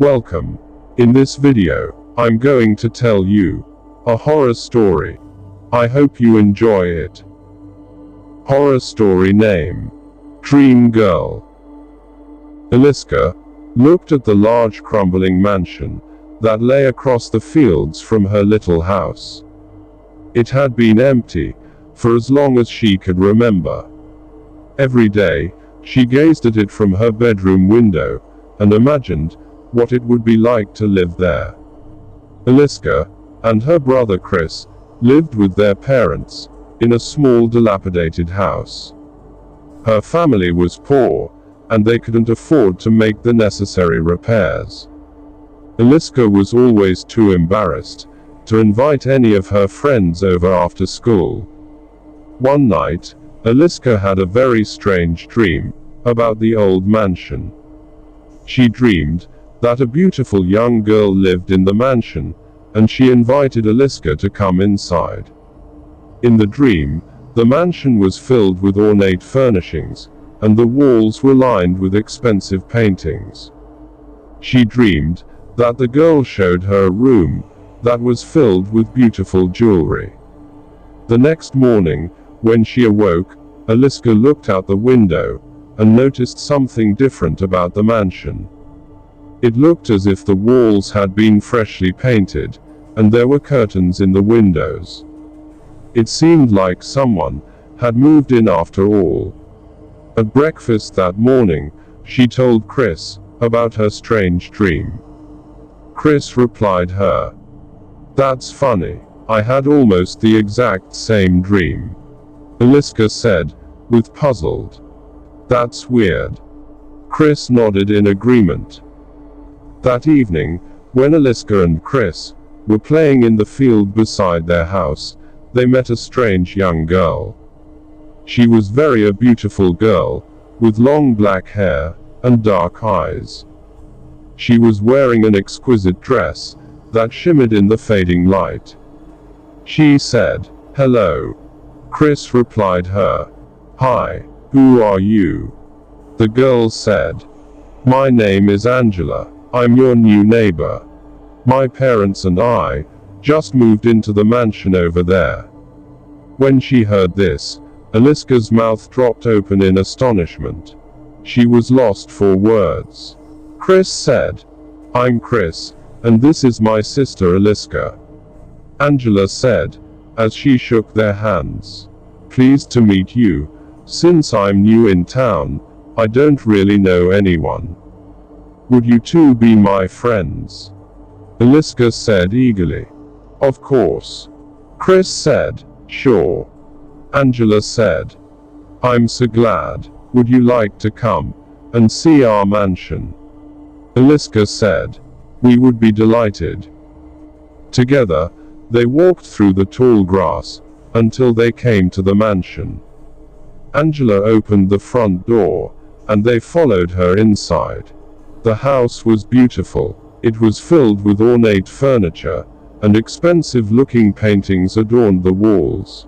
Welcome. In this video, I'm going to tell you a horror story. I hope you enjoy it. Horror story name: Dream Girl. Eliska looked at the large crumbling mansion that lay across the fields from her little house. It had been empty for as long as she could remember. Every day, she gazed at it from her bedroom window and imagined what it would be like to live there. Eliska and her brother Chris lived with their parents in a small dilapidated house. Her family was poor, and they couldn't afford to make the necessary repairs. Eliska was always too embarrassed to invite any of her friends over after school. One night, Eliska had a very strange dream about the old mansion. She dreamed that a beautiful young girl lived in the mansion, and she invited Eliska to come inside. In the dream, the mansion was filled with ornate furnishings, and the walls were lined with expensive paintings. She dreamed that the girl showed her a room that was filled with beautiful jewelry. The next morning, when she awoke, Eliska looked out the window and noticed something different about the mansion. It looked as if the walls had been freshly painted, and there were curtains in the windows. It seemed like someone had moved in after all. At breakfast that morning, she told Chris about her strange dream. Chris replied her, "That's funny. I had almost the exact same dream." Eliska said, with puzzled, "That's weird." Chris nodded in agreement. That evening, when Eliska and Chris were playing in the field beside their house, they met a strange young girl. She was a beautiful girl, with long black hair and dark eyes. She was wearing an exquisite dress that shimmered in the fading light. She said, "Hello." Chris replied her, "Hi, who are you?" The girl said, "My name is Angela. I'm your new neighbor. My parents and I just moved into the mansion over there." When she heard this, Eliska's mouth dropped open in astonishment. She was lost for words. Chris said, "I'm Chris, and this is my sister Eliska." Angela said, as she shook their hands, "Pleased to meet you. Since I'm new in town, I don't really know anyone. Would you two be my friends?" Eliska said eagerly, "Of course." Chris said, "Sure." Angela said, "I'm so glad. Would you like to come and see our mansion?" Eliska said, "We would be delighted." Together, they walked through the tall grass until they came to the mansion. Angela opened the front door, and they followed her inside. The house was beautiful. It was filled with ornate furniture, and expensive-looking paintings adorned the walls.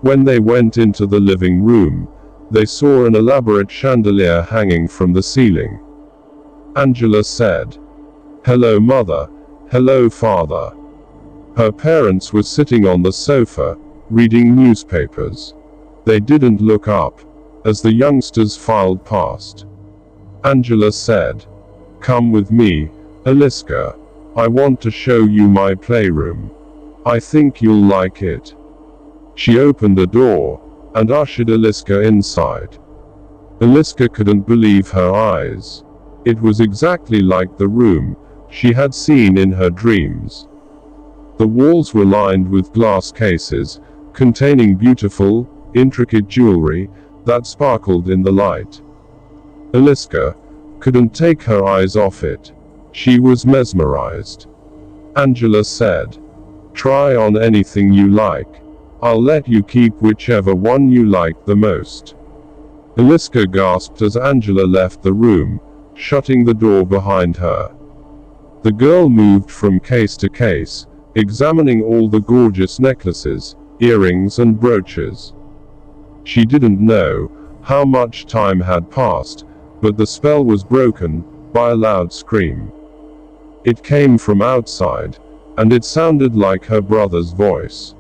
When they went into the living room, they saw an elaborate chandelier hanging from the ceiling. Angela said, "Hello, Mother. Hello, Father." Her parents were sitting on the sofa, reading newspapers. They didn't look up as the youngsters filed past. Angela said, "Come with me, Eliska. I want to show you my playroom. I think you'll like it." She opened a door and ushered Eliska inside. Eliska couldn't believe her eyes. It was exactly like the room she had seen in her dreams. The walls were lined with glass cases containing beautiful, intricate jewelry that sparkled in the light. Eliska couldn't take her eyes off it. She was mesmerized. Angela said, "Try on anything you like. I'll let you keep whichever one you like the most." Eliska gasped as Angela left the room, shutting the door behind her. The girl moved from case to case, examining all the gorgeous necklaces, earrings and brooches. She didn't know how much time had passed, but the spell was broken by a loud scream. It came from outside, and it sounded like her brother's voice.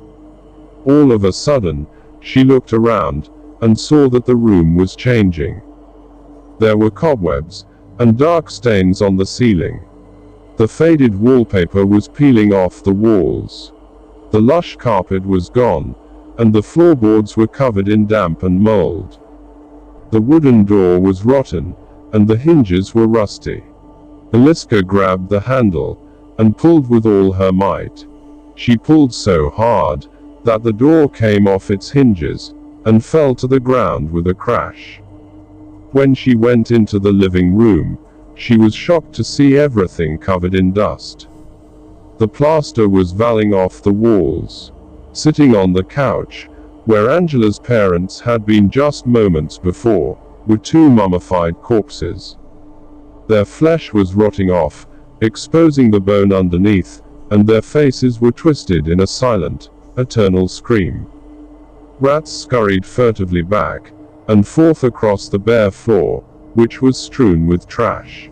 All of a sudden, she looked around, and saw that the room was changing. There were cobwebs, and dark stains on the ceiling. The faded wallpaper was peeling off the walls. The lush carpet was gone, and the floorboards were covered in damp and mold. The wooden door was rotten, and the hinges were rusty. Eliska grabbed the handle, and pulled with all her might. She pulled so hard, that the door came off its hinges, and fell to the ground with a crash. When she went into the living room, she was shocked to see everything covered in dust. The plaster was falling off the walls. Sitting on the couch, where Angela's parents had been just moments before, were two mummified corpses. Their flesh was rotting off, exposing the bone underneath, and their faces were twisted in a silent, eternal scream. Rats scurried furtively back and forth across the bare floor, which was strewn with trash.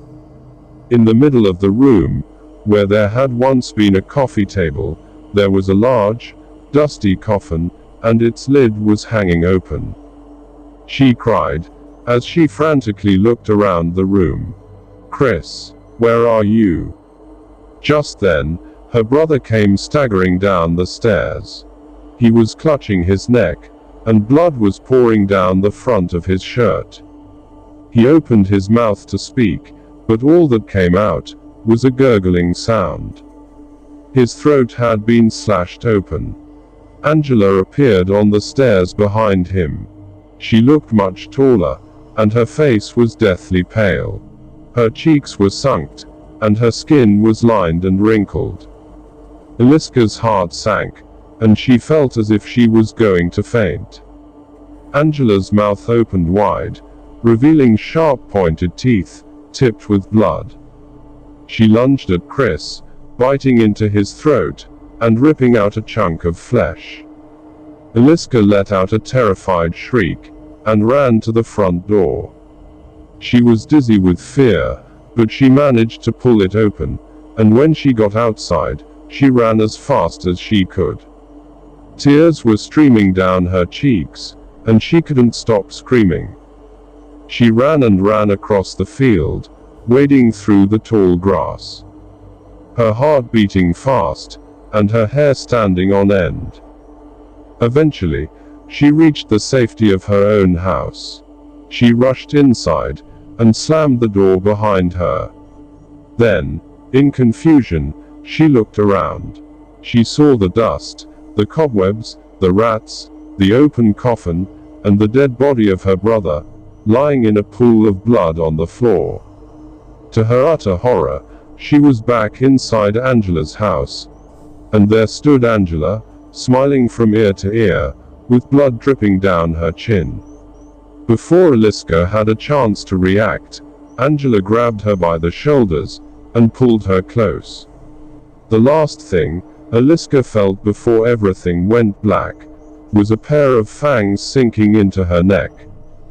In the middle of the room, where there had once been a coffee table, there was a large, dusty coffin, and its lid was hanging open. She cried, as she frantically looked around the room. "Chris, where are you?" Just then, her brother came staggering down the stairs. He was clutching his neck, and blood was pouring down the front of his shirt. He opened his mouth to speak, but all that came out was a gurgling sound. His throat had been slashed open. Angela appeared on the stairs behind him. She looked much taller, and her face was deathly pale. Her cheeks were sunk, and her skin was lined and wrinkled. Eliska's heart sank, and she felt as if she was going to faint. Angela's mouth opened wide, revealing sharp-pointed teeth, tipped with blood. She lunged at Chris, biting into his throat, and ripping out a chunk of flesh. Eliska let out a terrified shriek, and ran to the front door. She was dizzy with fear, but she managed to pull it open, and when she got outside, she ran as fast as she could. Tears were streaming down her cheeks, and she couldn't stop screaming. She ran and ran across the field, wading through the tall grass. Her heart beating fast, and her hair standing on end. Eventually, she reached the safety of her own house. She rushed inside, and slammed the door behind her. Then, in confusion, she looked around. She saw the dust, the cobwebs, the rats, the open coffin, and the dead body of her brother, lying in a pool of blood on the floor. To her utter horror, she was back inside Angela's house. And there stood Angela, smiling from ear to ear, with blood dripping down her chin. Before Eliska had a chance to react, Angela grabbed her by the shoulders, and pulled her close. The last thing Eliska felt before everything went black, was a pair of fangs sinking into her neck.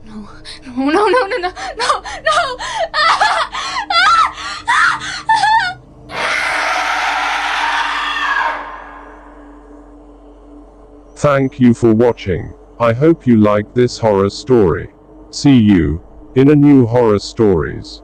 No, no, no, no, no, no, no, no! Thank you for watching. I hope you liked this horror story. See you in a new horror stories.